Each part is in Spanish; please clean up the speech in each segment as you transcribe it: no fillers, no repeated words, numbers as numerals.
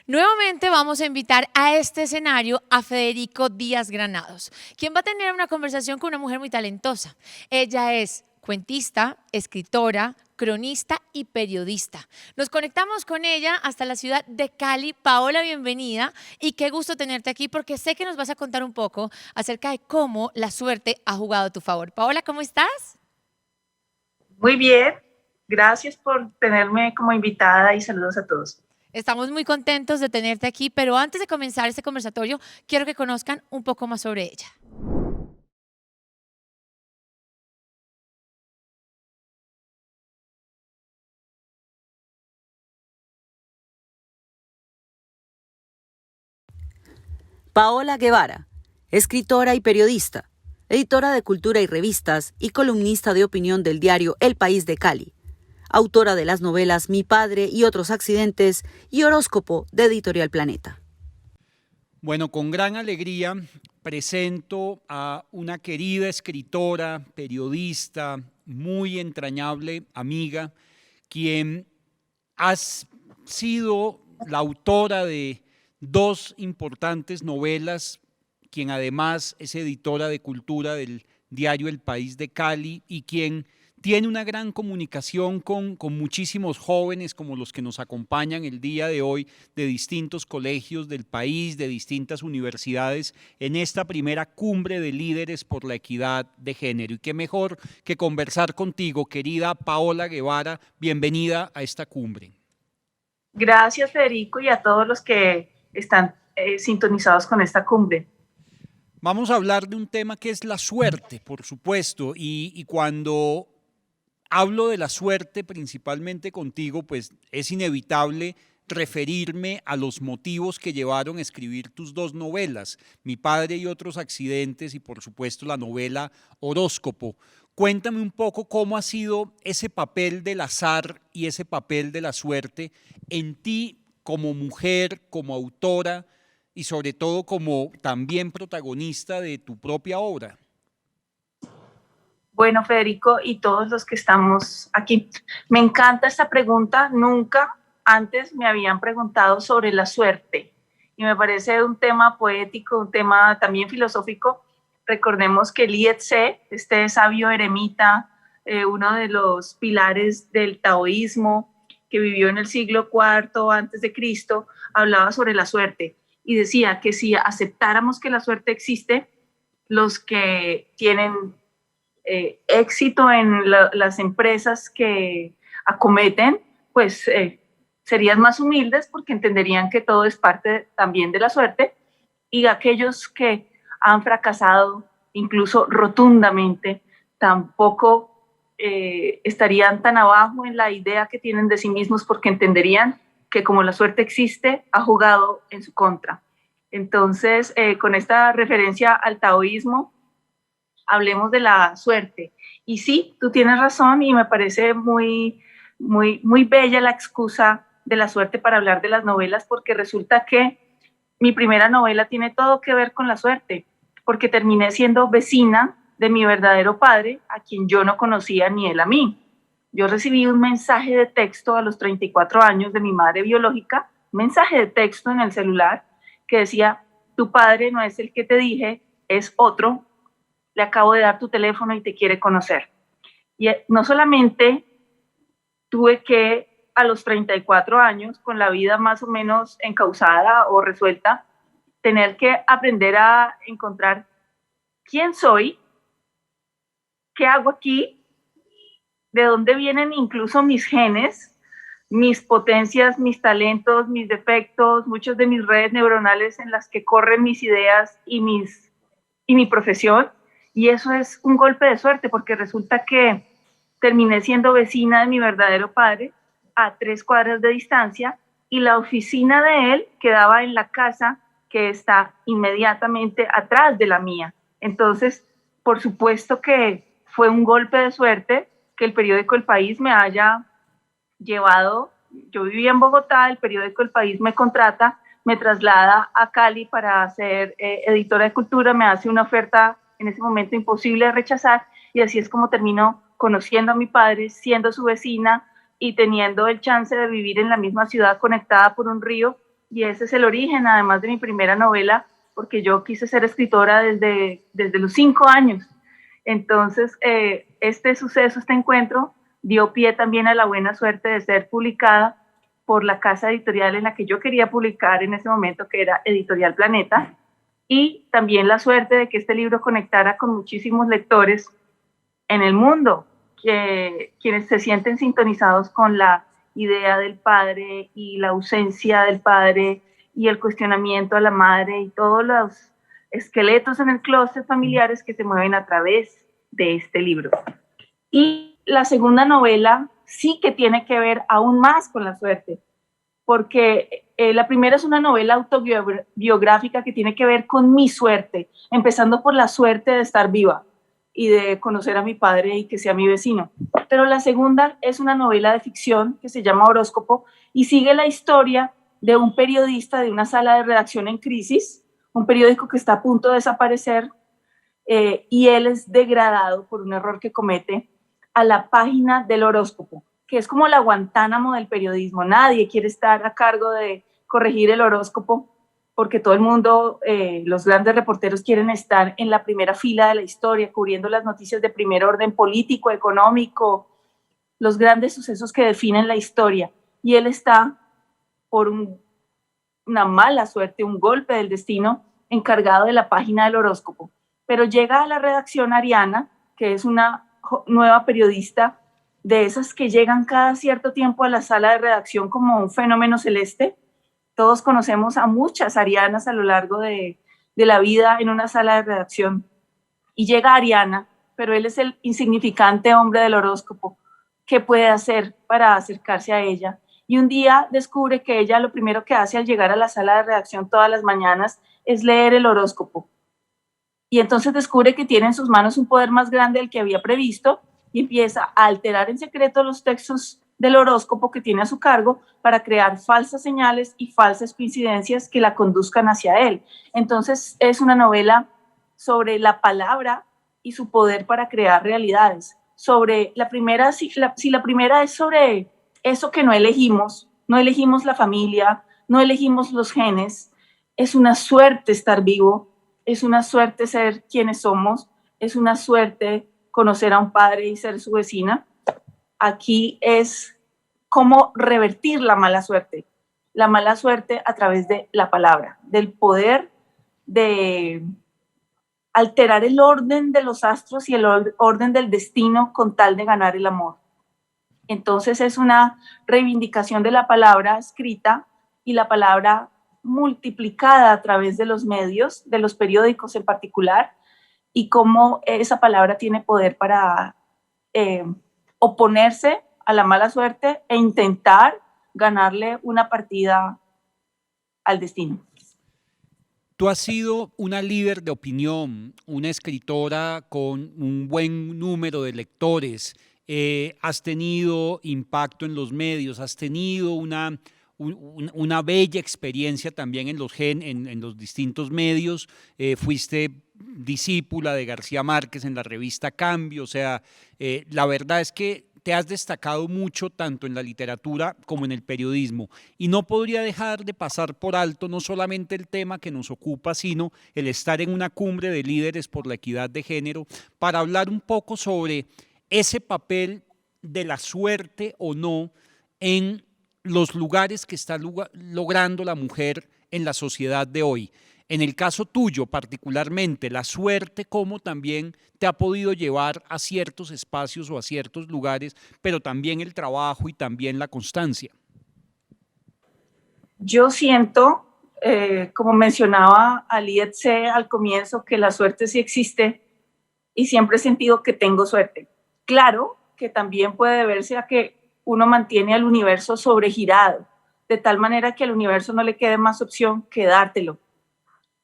Nuevamente vamos a invitar a este escenario a Federico Díaz Granados, quien va a tener una conversación con una mujer muy talentosa. Ella es cuentista, escritora, cronista y periodista. Nos conectamos con ella hasta la ciudad de Cali. Paola, bienvenida y qué gusto tenerte aquí porque sé que nos vas a contar un poco acerca de cómo la suerte ha jugado a tu favor. Paola, ¿cómo estás? Muy bien, gracias por tenerme como invitada y saludos a todos. Estamos muy contentos de tenerte aquí, pero antes de comenzar este conversatorio, quiero que conozcan un poco más sobre ella. Paola Guevara, escritora y periodista, editora de cultura y revistas y columnista de opinión del diario El País de Cali, autora de las novelas Mi padre y otros accidentes y Horóscopo de Editorial Planeta. Bueno, con gran alegría presento a una querida escritora, periodista, muy entrañable amiga, quien ha sido la autora de dos importantes novelas, quien además es editora de cultura del diario El País de Cali y quien tiene una gran comunicación con muchísimos jóvenes como los que nos acompañan el día de hoy de distintos colegios del país, de distintas universidades, en esta primera cumbre de líderes por la equidad de género. Y qué mejor que conversar contigo, querida Paola Guevara, bienvenida a esta cumbre. Gracias, Federico, y a todos los que están sintonizados con esta cumbre. Vamos a hablar de un tema que es la suerte, por supuesto, y cuando hablo de la suerte principalmente contigo, pues es inevitable referirme a los motivos que llevaron a escribir tus dos novelas, Mi padre y otros accidentes y por supuesto la novela Horóscopo. Cuéntame un poco cómo ha sido ese papel del azar y ese papel de la suerte en ti como mujer, como autora y sobre todo como también protagonista de tu propia obra. Bueno, Federico, y todos los que estamos aquí, me encanta esta pregunta. Nunca antes me habían preguntado sobre la suerte y me parece un tema poético, un tema también filosófico. Recordemos que Li Tse, este sabio eremita, uno de los pilares del taoísmo, que vivió en el siglo IV antes de Cristo, hablaba sobre la suerte y decía que si aceptáramos que la suerte existe, los que tienen éxito en las empresas que acometen, pues serían más humildes porque entenderían que todo es parte también de la suerte, y aquellos que han fracasado incluso rotundamente tampoco estarían tan abajo en la idea que tienen de sí mismos porque entenderían que como la suerte existe, ha jugado en su contra. Entonces, con esta referencia al taoísmo, hablemos de la suerte. Y sí, tú tienes razón y me parece muy bella la excusa de la suerte para hablar de las novelas, porque resulta que mi primera novela tiene todo que ver con la suerte, porque terminé siendo vecina de mi verdadero padre, a quien yo no conocía ni él a mí. Yo recibí un mensaje de texto a los 34 años de mi madre biológica, un mensaje de texto en el celular que decía: tu padre no es el que te dije, es otro, le acabo de dar tu teléfono y te quiere conocer. Y no solamente tuve que, a los 34 años, con la vida más o menos encauzada o resuelta, tener que aprender a encontrar quién soy, qué hago aquí, de dónde vienen incluso mis genes, mis potencias, mis talentos, mis defectos, muchas de mis redes neuronales en las que corren mis ideas y mi profesión. Y eso es un golpe de suerte, porque resulta que terminé siendo vecina de mi verdadero padre a 3 cuadras de distancia, y la oficina de él quedaba en la casa que está inmediatamente atrás de la mía. Entonces, por supuesto que fue un golpe de suerte que el periódico El País me haya llevado. Yo vivía en Bogotá, el periódico El País me contrata, me traslada a Cali para ser editora de cultura, me hace una oferta en ese momento imposible de rechazar, y así es como termino conociendo a mi padre, siendo su vecina y teniendo el chance de vivir en la misma ciudad conectada por un río, y ese es el origen, además de mi primera novela, porque yo quise ser escritora desde los 5 años. Entonces, este suceso, este encuentro, dio pie también a la buena suerte de ser publicada por la casa editorial en la que yo quería publicar en ese momento, que era Editorial Planeta, y también la suerte de que este libro conectara con muchísimos lectores en el mundo, quienes se sienten sintonizados con la idea del padre y la ausencia del padre y el cuestionamiento a la madre y todos los esqueletos en el closet familiares que se mueven a través de este libro. Y la segunda novela sí que tiene que ver aún más con la suerte, porque la primera es una novela autobiográfica que tiene que ver con mi suerte, empezando por la suerte de estar viva y de conocer a mi padre y que sea mi vecino. Pero la segunda es una novela de ficción que se llama Horóscopo y sigue la historia de un periodista de una sala de redacción en crisis, un periódico que está a punto de desaparecer, y él es degradado por un error que comete a la página del horóscopo, que es como la Guantánamo del periodismo. Nadie quiere estar a cargo de corregir el horóscopo porque todo el mundo, los grandes reporteros quieren estar en la primera fila de la historia, cubriendo las noticias de primer orden político, económico, los grandes sucesos que definen la historia. Y él está, por una mala suerte, un golpe del destino, encargado de la página del horóscopo. Pero llega a la redacción Ariana, que es una nueva periodista, de esas que llegan cada cierto tiempo a la sala de redacción como un fenómeno celeste. Todos conocemos a muchas Arianas a lo largo de la vida en una sala de redacción. Y llega Ariana, pero él es el insignificante hombre del horóscopo. ¿Qué puede hacer para acercarse a ella? Y un día descubre que ella lo primero que hace al llegar a la sala de redacción todas las mañanas es leer el horóscopo. Y entonces descubre que tiene en sus manos un poder más grande del que había previsto y empieza a alterar en secreto los textos del horóscopo que tiene a su cargo para crear falsas señales y falsas coincidencias que la conduzcan hacia él. Entonces es una novela sobre la palabra y su poder para crear realidades. Sobre la primera, si la primera es sobre eso que no elegimos la familia, no elegimos los genes, es una suerte estar vivo, es una suerte ser quienes somos, es una suerte conocer a un padre y ser su vecina. Aquí es cómo revertir la mala suerte a través de la palabra, del poder de alterar el orden de los astros y el orden del destino con tal de ganar el amor. Entonces es una reivindicación de la palabra escrita y la palabra multiplicada a través de los medios, de los periódicos en particular, y cómo esa palabra tiene poder para oponerse a la mala suerte e intentar ganarle una partida al destino. Tú has sido una líder de opinión, una escritora con un buen número de lectores, has tenido impacto en los medios, has tenido una bella experiencia también en los distintos medios, fuiste discípula de García Márquez en la revista Cambio, o sea, la verdad es que te has destacado mucho tanto en la literatura como en el periodismo y no podría dejar de pasar por alto no solamente el tema que nos ocupa, sino el estar en una cumbre de líderes por la equidad de género para hablar un poco sobre ese papel de la suerte o no en los lugares que está logrando la mujer en la sociedad de hoy. En el caso tuyo particularmente, la suerte cómo también te ha podido llevar a ciertos espacios o a ciertos lugares, pero también el trabajo y también la constancia. Yo siento, como mencionaba Aliet C. al comienzo, que la suerte sí existe y siempre he sentido que tengo suerte. Claro que también puede deberse a que uno mantiene al universo sobregirado, de tal manera que al universo no le quede más opción que dártelo.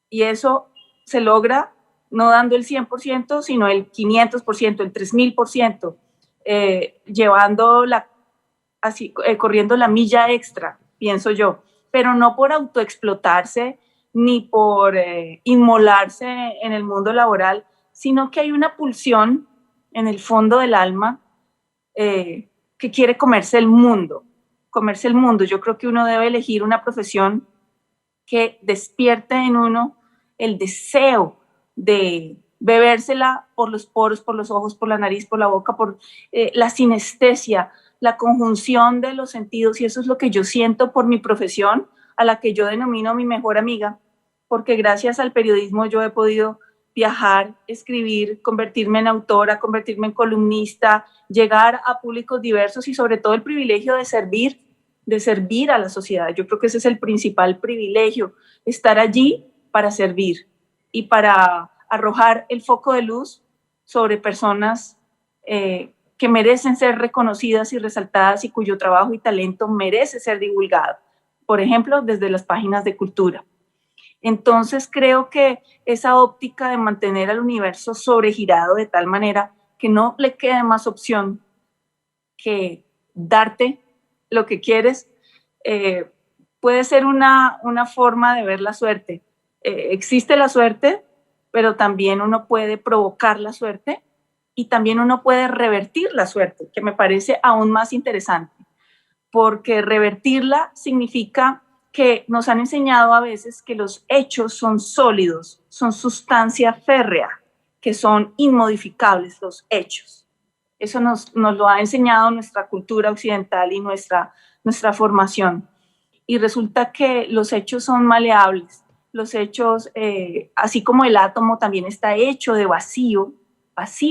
Y eso se logra no dando el 100%, sino el 500%, el 3000%, corriendo la milla extra, pienso yo, pero no por autoexplotarse ni por inmolarse en el mundo laboral, sino que hay una pulsión en el fondo del alma que quiere comerse el mundo. Yo creo que uno debe elegir una profesión que despierte en uno el deseo de bebérsela por los poros, por los ojos, por la nariz, por la boca, por la sinestesia, la conjunción de los sentidos, y eso es lo que yo siento por mi profesión, a la que yo denomino mi mejor amiga, porque gracias al periodismo yo he podido viajar, escribir, convertirme en autora, convertirme en columnista, llegar a públicos diversos y sobre todo el privilegio de servir a la sociedad. Yo creo que ese es el principal privilegio, estar allí para servir y para arrojar el foco de luz sobre personas que merecen ser reconocidas y resaltadas y cuyo trabajo y talento merece ser divulgado, por ejemplo, desde las páginas de cultura. Entonces creo que esa óptica de mantener al universo sobregirado de tal manera que no le quede más opción que darte lo que quieres, puede ser una forma de ver la suerte. Existe la suerte, pero también uno puede provocar la suerte y también uno puede revertir la suerte, que me parece aún más interesante, porque revertirla significa que nos han enseñado a veces que los hechos son sólidos, son sustancia férrea, que son inmodificables los hechos. Eso nos lo ha enseñado nuestra cultura occidental y nuestra formación. Y resulta que los hechos son maleables. Los hechos, así como el átomo también está hecho de vacío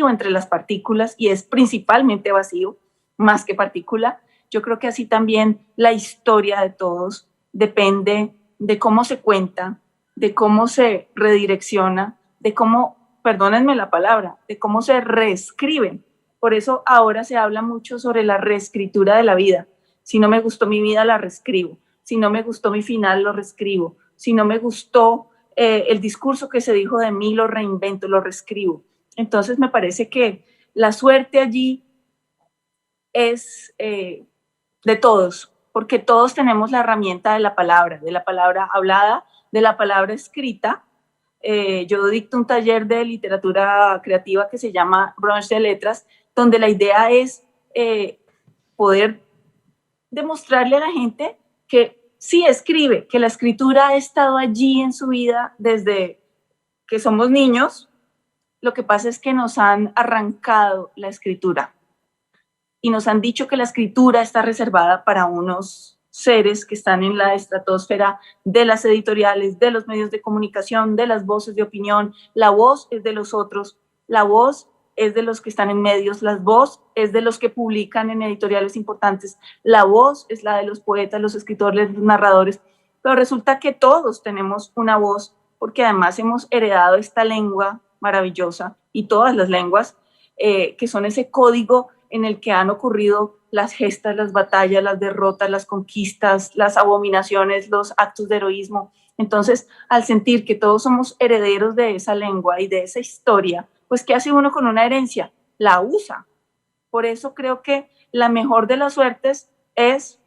entre las partículas y es principalmente vacío, más que partícula, yo creo que así también la historia de todos depende de cómo se cuenta, de cómo se redirecciona, de cómo, perdónenme la palabra, de cómo se reescriben. Por eso ahora se habla mucho sobre la reescritura de la vida. Si no me gustó mi vida, la reescribo. Si no me gustó mi final, lo reescribo. Si no me gustó el discurso que se dijo de mí, lo reinvento, lo reescribo. Entonces me parece que la suerte allí es de todos, porque todos tenemos la herramienta de la palabra hablada, de la palabra escrita. Yo dicto un taller de literatura creativa que se llama Brunch de Letras, donde la idea es poder demostrarle a la gente que sí escribe, que la escritura ha estado allí en su vida desde que somos niños. Lo que pasa es que nos han arrancado la escritura y nos han dicho que la escritura está reservada para unos seres que están en la estratosfera de las editoriales, de los medios de comunicación, de las voces de opinión. La voz es de los otros, la voz es de los que están en medios, la voz es de los que publican en editoriales importantes, la voz es la de los poetas, los escritores, los narradores, pero resulta que todos tenemos una voz, porque además hemos heredado esta lengua maravillosa y todas las lenguas que son ese código en el que han ocurrido las gestas, las batallas, las derrotas, las conquistas, las abominaciones, los actos de heroísmo. Entonces, al sentir que todos somos herederos de esa lengua y de esa historia, pues ¿qué hace uno con una herencia? La usa. Por eso creo que la mejor de las suertes es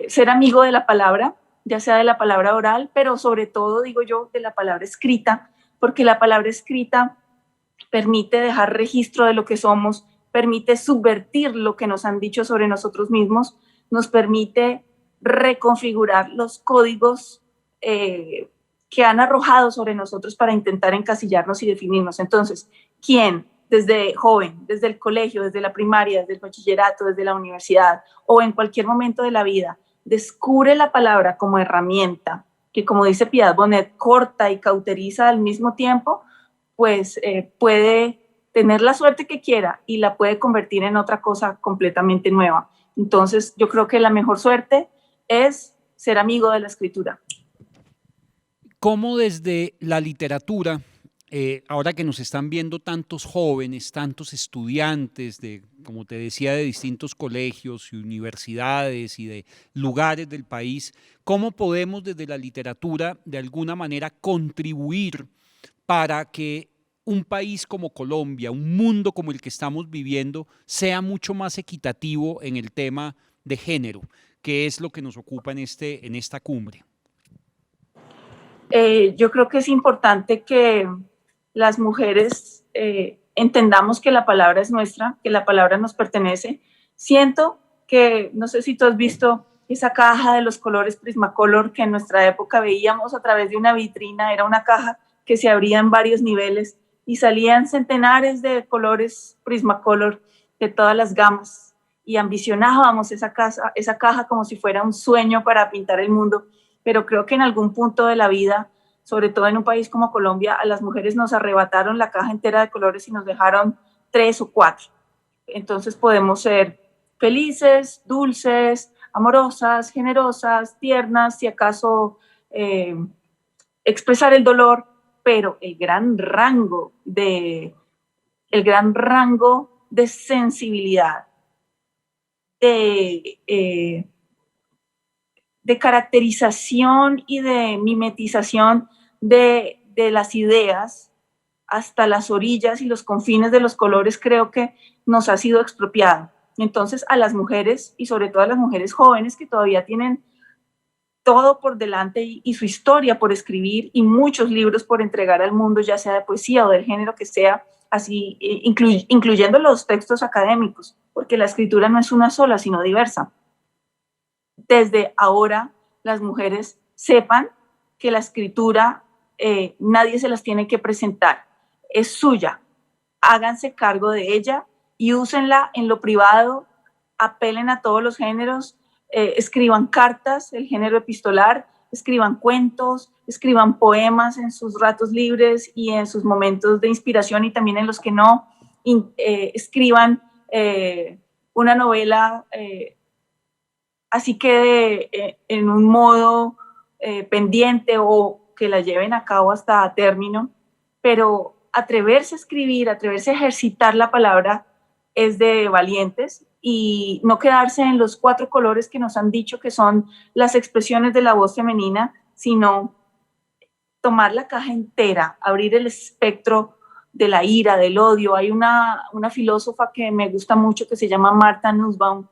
ser amigo de la palabra, ya sea de la palabra oral, pero sobre todo, digo yo, de la palabra escrita, porque la palabra escrita permite dejar registro de lo que somos, permite subvertir lo que nos han dicho sobre nosotros mismos, nos permite reconfigurar los códigos que han arrojado sobre nosotros para intentar encasillarnos y definirnos. Entonces, ¿quién desde joven, desde el colegio, desde la primaria, desde el bachillerato, desde la universidad o en cualquier momento de la vida descubre la palabra como herramienta que, como dice Piedad Bonet, corta y cauteriza al mismo tiempo, pues puede tener la suerte que quiera y la puede convertir en otra cosa completamente nueva. Entonces, yo creo que la mejor suerte es ser amigo de la escritura. ¿Cómo desde la literatura, ahora que nos están viendo tantos jóvenes, tantos estudiantes, como te decía, de distintos colegios y universidades y de lugares del país, cómo podemos desde la literatura de alguna manera contribuir para que un país como Colombia, un mundo como el que estamos viviendo, sea mucho más equitativo en el tema de género, que es lo que nos ocupa en esta cumbre? Yo creo que es importante que las mujeres entendamos que la palabra es nuestra, que la palabra nos pertenece. Siento que, no sé si tú has visto esa caja de los colores Prismacolor que en nuestra época veíamos a través de una vitrina. Era una caja que se abría en varios niveles y salían centenares de colores Prismacolor de todas las gamas, y ambicionábamos esa caja como si fuera un sueño para pintar el mundo. Pero creo que en algún punto de la vida, sobre todo en un país como Colombia, a las mujeres nos arrebataron la caja entera de colores y nos dejaron 3 o 4. Entonces podemos ser felices, dulces, amorosas, generosas, tiernas, si acaso expresar el dolor, pero el gran rango de sensibilidad, de caracterización y de mimetización de las ideas hasta las orillas y los confines de los colores, creo que nos ha sido expropiado. Entonces, a las mujeres, y sobre todo a las mujeres jóvenes que todavía tienen todo por delante y su historia por escribir y muchos libros por entregar al mundo, ya sea de poesía o del género que sea, así incluyendo los textos académicos, porque la escritura no es una sola, sino diversa. Desde ahora, las mujeres sepan que la escritura nadie se las tiene que presentar, es suya. Háganse cargo de ella y úsenla en lo privado, apelen a todos los géneros, escriban cartas, el género epistolar, escriban cuentos, escriban poemas en sus ratos libres y en sus momentos de inspiración, y también en los que no, escriban una novela, así quede en un modo pendiente o que la lleven a cabo hasta término, pero atreverse a escribir, atreverse a ejercitar la palabra es de valientes, y no quedarse en los 4 colores que nos han dicho que son las expresiones de la voz femenina, sino tomar la caja entera, abrir el espectro de la ira, del odio. Hay una filósofa que me gusta mucho que se llama Martha Nussbaum,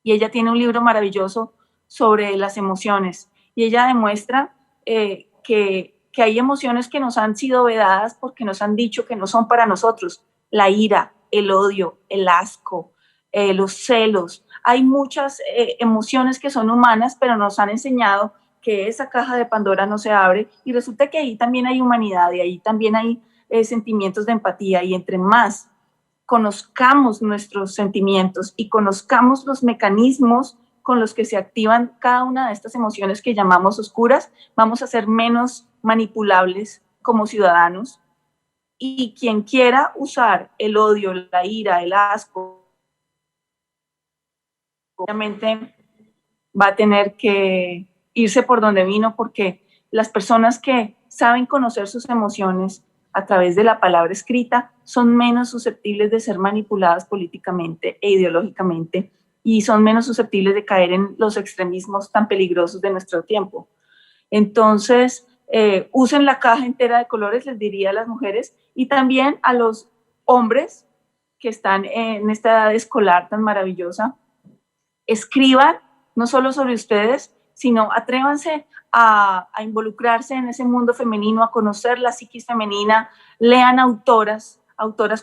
y ella tiene un libro maravilloso sobre las emociones, y ella demuestra que hay emociones que nos han sido vedadas porque nos han dicho que no son para nosotros: la ira, el odio, el asco, los celos. Hay muchas emociones que son humanas, pero nos han enseñado que esa caja de Pandora no se abre, y resulta que ahí también hay humanidad, y ahí también hay sentimientos de empatía, y entre más conozcamos nuestros sentimientos y conozcamos los mecanismos con los que se activan cada una de estas emociones que llamamos oscuras, vamos a ser menos manipulables como ciudadanos. Y quien quiera usar el odio, la ira, el asco, obviamente va a tener que irse por donde vino, porque las personas que saben conocer sus emociones a través de la palabra escrita son menos susceptibles de ser manipuladas políticamente e ideológicamente, y son menos susceptibles de caer en los extremismos tan peligrosos de nuestro tiempo. Entonces, usen la caja entera de colores, les diría a las mujeres, y también a los hombres que están en esta edad escolar tan maravillosa. Escriban no solo sobre ustedes, sino atrévanse a involucrarse en ese mundo femenino, a conocer la psiquis femenina. Lean autoras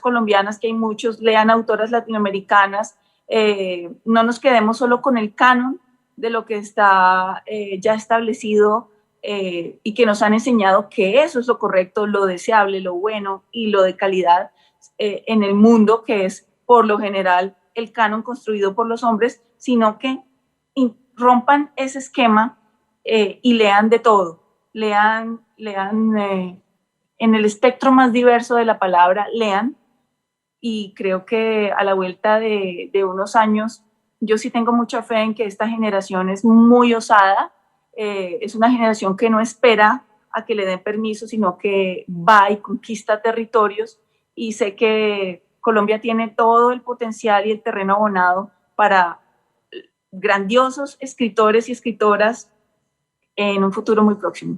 colombianas, que hay muchos, lean autoras latinoamericanas. No nos quedemos solo con el canon de lo que está ya establecido y que nos han enseñado que eso es lo correcto, lo deseable, lo bueno y lo de calidad en el mundo, que es por lo general el canon construido por los hombres, sino que rompan ese esquema y lean de todo. Lean en el espectro más diverso de la palabra, lean, y creo que a la vuelta de unos años, yo sí tengo mucha fe en que esta generación es muy osada, es una generación que no espera a que le den permiso, sino que va y conquista territorios, y sé que Colombia tiene todo el potencial y el terreno abonado para grandiosos escritores y escritoras en un futuro muy próximo.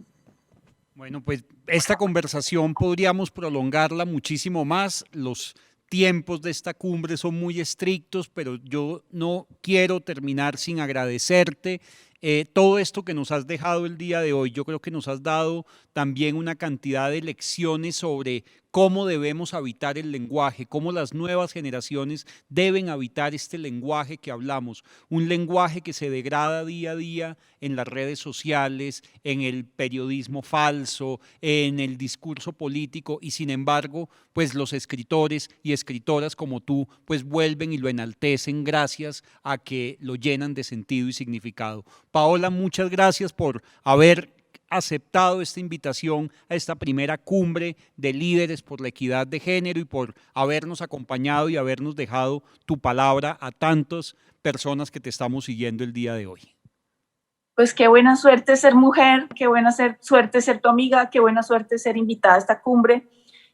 Bueno, pues esta conversación podríamos prolongarla muchísimo más. Los tiempos de esta cumbre son muy estrictos, pero yo no quiero terminar sin agradecerte todo esto que nos has dejado el día de hoy. Yo creo que nos has dado también una cantidad de lecciones sobre cómo debemos habitar el lenguaje, cómo las nuevas generaciones deben habitar este lenguaje que hablamos, un lenguaje que se degrada día a día en las redes sociales, en el periodismo falso, en el discurso político, y sin embargo, pues los escritores y escritoras como tú, pues vuelven y lo enaltecen gracias a que lo llenan de sentido y significado. Paola, muchas gracias por haber aceptado esta invitación a esta primera cumbre de líderes por la equidad de género y por habernos acompañado y habernos dejado tu palabra a tantas personas que te estamos siguiendo el día de hoy. Pues qué buena suerte ser mujer, qué buena suerte ser tu amiga, qué buena suerte ser invitada a esta cumbre,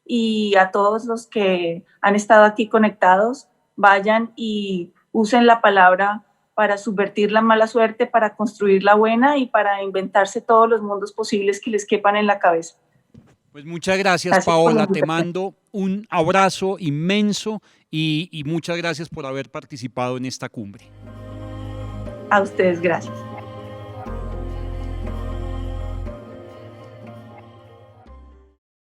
y a todos los que han estado aquí conectados, vayan y usen la palabra para subvertir la mala suerte, para construir la buena y para inventarse todos los mundos posibles que les quepan en la cabeza. Pues muchas gracias, Paola. Te mando un abrazo inmenso y muchas gracias por haber participado en esta cumbre. A ustedes, gracias.